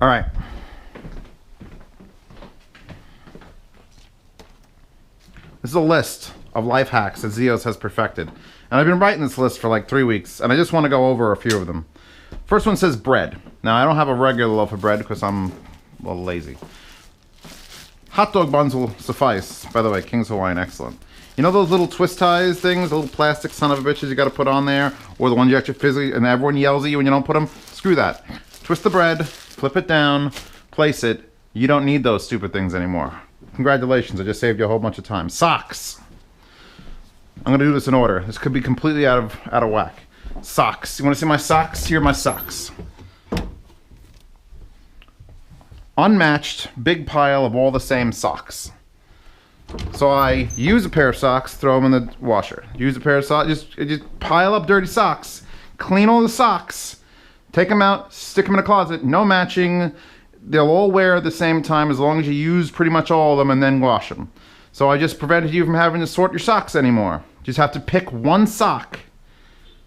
All right. This is a list of life hacks that Zeos has perfected. And I've been writing this list for like 3 weeks, and I just want to go over a few of them. First one says bread. Now, I don't have a regular loaf of bread because I'm a little lazy. Hot dog buns will suffice. By the way, King's Hawaiian, excellent. You know those little twist ties things, the little plastic son of a bitches you got to put on there? Or the ones you actually physically, and everyone yells at you when you don't put them? Screw that. Twist the bread, flip it down, place it. You don't need those stupid things anymore. Congratulations, I just saved you a whole bunch of time. Socks. I'm going to do this in order. This could be completely out of whack. Socks. You want to see my socks? Here are my socks. Unmatched, big pile of all the same socks. So I use a pair of socks, throw them in the washer. Use a pair of socks, just pile up dirty socks. Clean all the socks. Take them out, stick them in a closet. No matching. They'll all wear at the same time as long as you use pretty much all of them and then wash them. So I just prevented you from having to sort your socks anymore. You just have to pick one sock.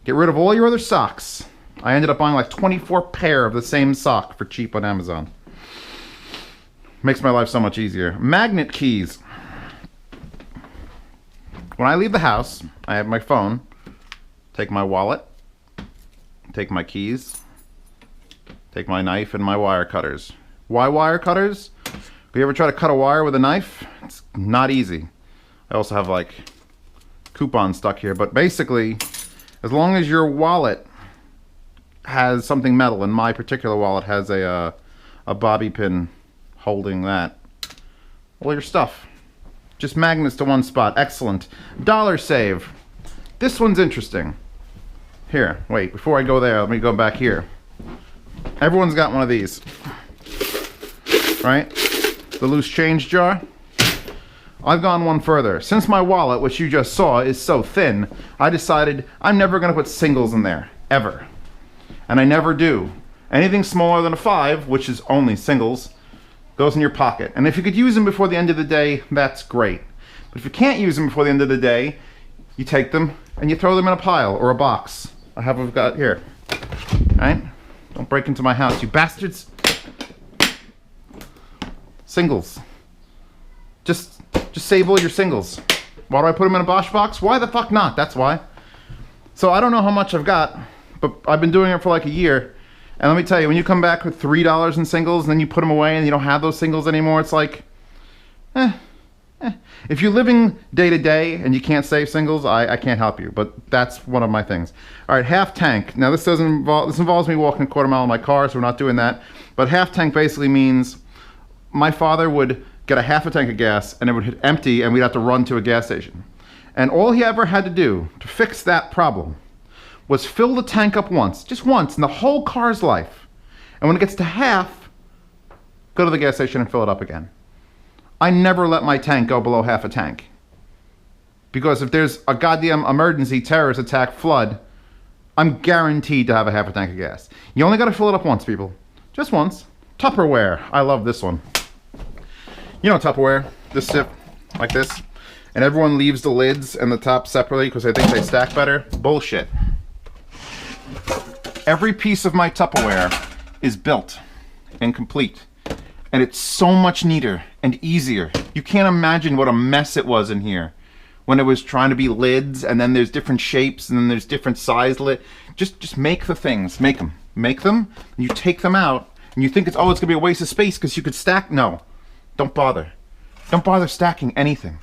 Get rid of all your other socks. I ended up buying like 24 pair of the same sock for cheap on Amazon. Makes my life so much easier. Magnet keys. When I leave the house, I have my phone, take my wallet, take my keys, take my knife and my wire cutters. Why wire cutters? Have you ever tried to cut a wire with a knife? It's not easy. I also have like coupons stuck here, but basically, as long as your wallet has something metal, and my particular wallet has a bobby pin holding that, all your stuff. Just magnets to one spot. Excellent. Dollar Save. This one's interesting. Here, wait, before I go there, let me go back here. Everyone's got one of these. Right? The loose change jar. I've gone one further. Since my wallet, which you just saw, is so thin, I decided I'm never going to put singles in there. Ever. And I never do. Anything smaller than a 5, which is only singles, goes in your pocket. And if you could use them before the end of the day, that's great. But if you can't use them before the end of the day, you take them and you throw them in a pile or a box. I've got here. Right? Don't break into my house, you bastards. Singles. Just save all your singles. Why do I put them in a Bosch box? Why the fuck not? That's why. So I don't know how much I've got, but I've been doing it for like a year. And let me tell you, when you come back with $3 in singles and then you put them away and you don't have those singles anymore, it's like, If you're living day to day and you can't save singles, I can't help you, but that's one of my things. All right, half tank. Now this involves me walking a quarter mile in my car, so we're not doing that. But half tank basically means my father would get a half a tank of gas and it would hit empty and we'd have to run to a gas station. And all he ever had to do to fix that problem was fill the tank up once, just once in the whole car's life. And when it gets to half, go to the gas station and fill it up again. I never let my tank go below half a tank. Because if there's a goddamn emergency, terrorist attack, flood, I'm guaranteed to have a half a tank of gas. You only gotta fill it up once, people. Just once. Tupperware. I love this one. You know Tupperware. This sip, like this. And everyone leaves the lids and the top separately because they think they stack better. Bullshit. Every piece of my Tupperware is built and complete. And it's so much neater and easier. You can't imagine what a mess it was in here when it was trying to be lids, and then there's different shapes, and then there's different size lid. Just make the things. Make them. Make them, and you take them out, and you think it's gonna be a waste of space because you could stack. No. Don't bother. Don't bother stacking anything.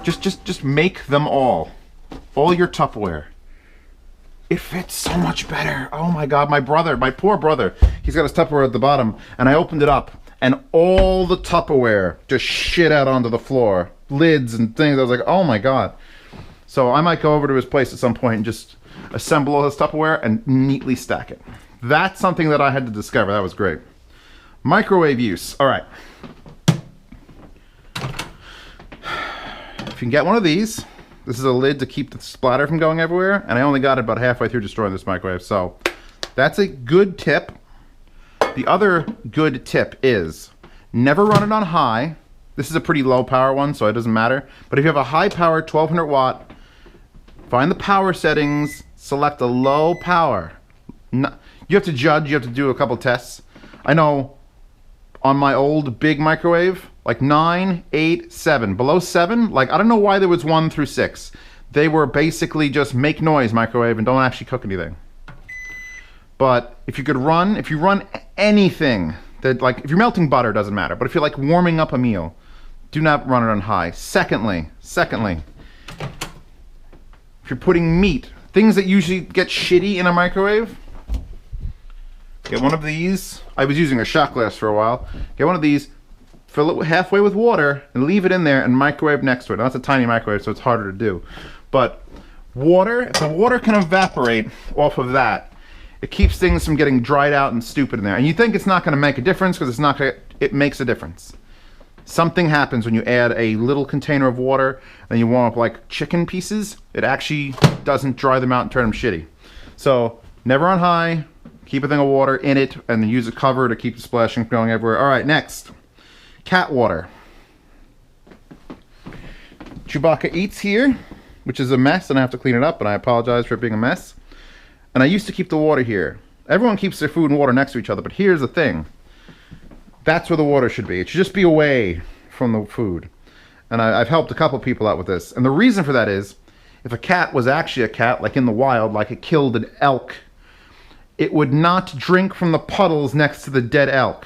Just make them all. All your Tupperware. It fits so much better. Oh my God, my poor brother, he's got his Tupperware at the bottom, and I opened it up, and all the Tupperware just shit out onto the floor. Lids and things. I was like, oh my God. So I might go over to his place at some point and just assemble all his Tupperware and neatly stack it. That's something that I had to discover. That was great. Microwave use. All right. If you can get one of these, this is a lid to keep the splatter from going everywhere, and I only got it about halfway through destroying this microwave, so that's a good tip. The other good tip is never run it on high. This is a pretty low power one, so it doesn't matter. But if you have a high power 1200 watt, find the power settings, select a low power. You have to judge, you have to do a couple tests. I know on my old big microwave, like 9, 8, 7. Below 7, like I don't know why there was 1 through 6. They were basically just make noise microwave and don't actually cook anything. But if you run anything that, like, if you're melting butter, doesn't matter. But if you're like warming up a meal, do not run it on high. Secondly, if you're putting meat, things that usually get shitty in a microwave, get one of these. I was using a shot glass for a while. Get one of these, fill it halfway with water, and leave it in there and microwave next to it. Now, it's a tiny microwave, so it's harder to do. But water, if the water can evaporate off of that, it keeps things from getting dried out and stupid in there. And you think it's not going to make a difference because it's not going to, it makes a difference. Something happens when you add a little container of water and you warm up like chicken pieces. It actually doesn't dry them out and turn them shitty. So never on high, keep a thing of water in it, and then use a cover to keep the splashing from going everywhere. All right, next, cat water. Chewbacca eats here, which is a mess, and I have to clean it up, and I apologize for it being a mess. And I used to keep the water here. Everyone keeps their food and water next to each other, but here's the thing. That's where the water should be. It should just be away from the food. And I've helped a couple people out with this. And the reason for that is, if a cat was actually a cat, like in the wild, like it killed an elk, it would not drink from the puddles next to the dead elk,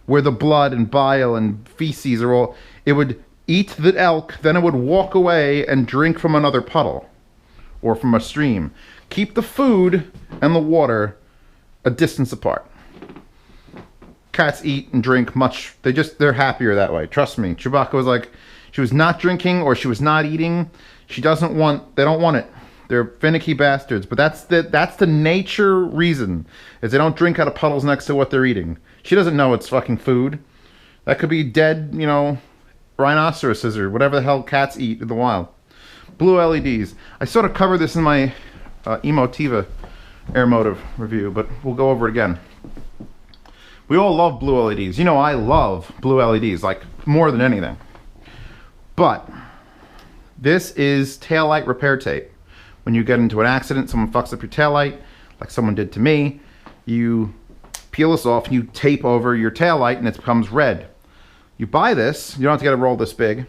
where the blood and bile and feces are all. It would eat the elk, then it would walk away and drink from another puddle or from a stream. Keep the food and the water a distance apart. Cats eat and drink much, they're happier that way. Trust me. Chewbacca was like, she was not drinking or she was not eating. They don't want it. They're finicky bastards. But that's the nature reason, is they don't drink out of puddles next to what they're eating. She doesn't know it's fucking food. That could be dead, you know, rhinoceroses or whatever the hell cats eat in the wild. Blue LEDs. I sort of covered this in my Emotiva Air Motive review, but we'll go over it again. We all love blue LEDs. You know, I love blue LEDs, like, more than anything. But this is taillight repair tape. When you get into an accident, someone fucks up your taillight, like someone did to me, you peel this off and you tape over your taillight and it becomes red. You buy this, you don't have to get a roll this big,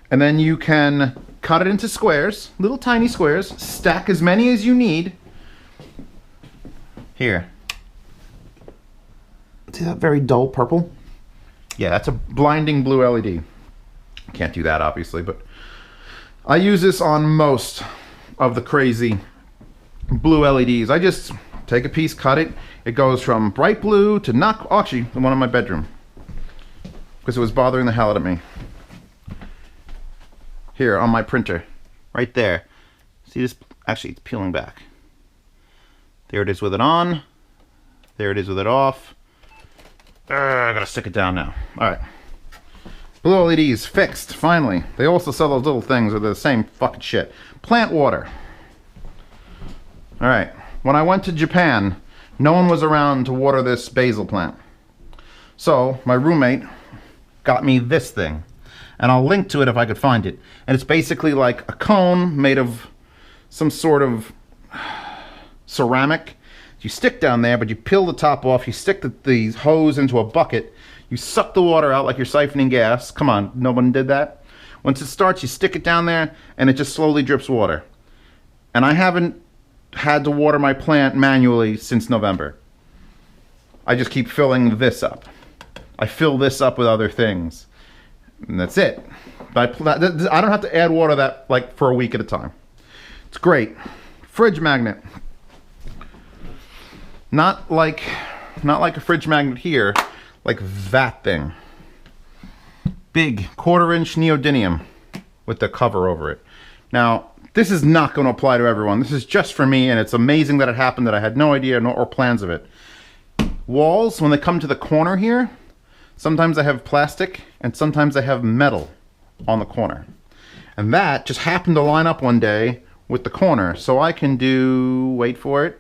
and then you can cut it into squares, little tiny squares, stack as many as you need. Here. See that very dull purple? Yeah, that's a blinding blue LED. Can't do that, obviously, but I use this on most of the crazy blue LEDs. I just take a piece, cut it. It goes from bright blue to not, actually, the one in my bedroom, because it was bothering the hell out of me. Here, on my printer. Right there. See this? Actually, it's peeling back. There it is with it on. There it is with it off. I gotta stick it down now. Alright. Blue LEDs fixed, finally. They also sell those little things with the same fucking shit. Plant water. Alright. When I went to Japan, no one was around to water this basil plant. So, my roommate got me this thing. And I'll link to it if I could find it. And it's basically like a cone made of some sort of ceramic. You stick down there, but you peel the top off, you stick the hose into a bucket, you suck the water out like you're siphoning gas. Come on, no one did that? Once it starts, you stick it down there, and it just slowly drips water. And I haven't had to water my plant manually since November. I just keep filling this up. I fill this up with other things. And that's it. But I don't have to add water that, like, for a week at a time. It's great. Fridge magnet. Not like a fridge magnet here, like that thing. Big 1/4-inch neodymium with the cover over it. Now, this is not going to apply to everyone. This is just for me, and it's amazing that it happened, that I had no idea or plans of it. Walls, when they come to the corner here, sometimes I have plastic, and sometimes I have metal on the corner. And that just happened to line up one day with the corner, so I can do, wait for it,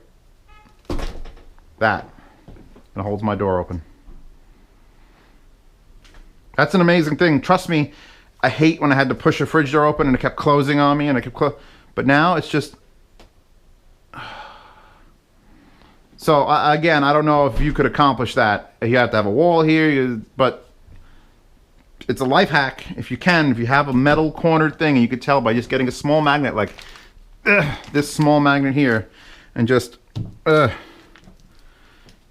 that. And it holds my door open. That's an amazing thing. Trust me, I hate when I had to push a fridge door open and it kept closing on me and I kept but now it's just So again, I don't know if you could accomplish that. You have to have a wall here, but it's a life hack if you can. If you have a metal cornered thing, and you could tell by just getting a small magnet like this small magnet here, and just to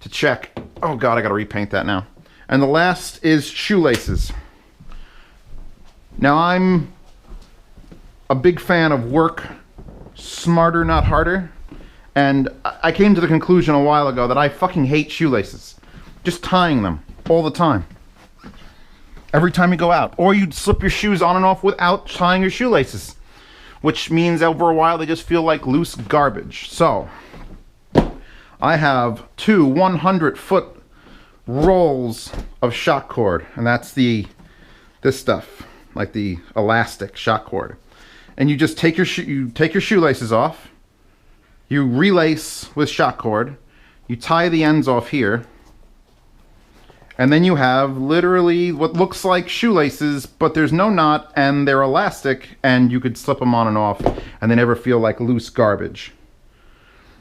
check. Oh God, I gotta repaint that now. And the last is shoelaces. Now I'm a big fan of work smarter, not harder. And I came to the conclusion a while ago that I fucking hate shoelaces. Just tying them all the time. Every time you go out. Or you slip your shoes on and off without tying your shoelaces. Which means over a while they just feel like loose garbage. So, I have two 100-foot rolls of shock cord. And that's this stuff. Like the elastic shock cord. And you just take your shoelaces off. You relace with shock cord, you tie the ends off here, and then you have literally what looks like shoelaces, but there's no knot and they're elastic, and you could slip them on and off and they never feel like loose garbage.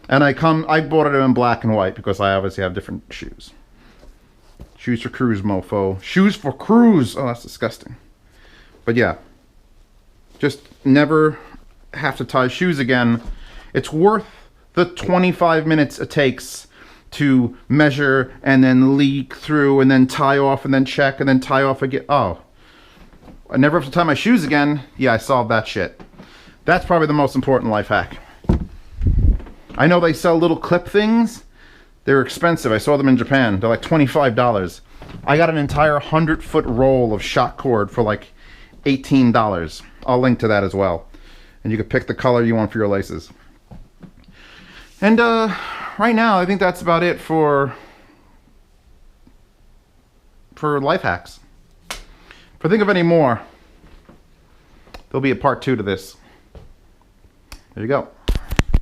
And I bought it in black and white because I obviously have different shoes. Shoes for cruise, mofo. Shoes for cruise! Oh, that's disgusting. But yeah, just never have to tie shoes again. It's worth the 25 minutes it takes to measure and then leak through and then tie off and then check and then tie off again. Oh, I never have to tie my shoes again. Yeah, I solved that shit. That's probably the most important life hack. I know they sell little clip things. They're expensive. I saw them in Japan. They're like $25. I got an entire 100-foot roll of shock cord for like $18. I'll link to that as well. And you can pick the color you want for your laces. And right now, I think that's about it for life hacks. If I think of any more, there'll be a part 2 to this. There you go.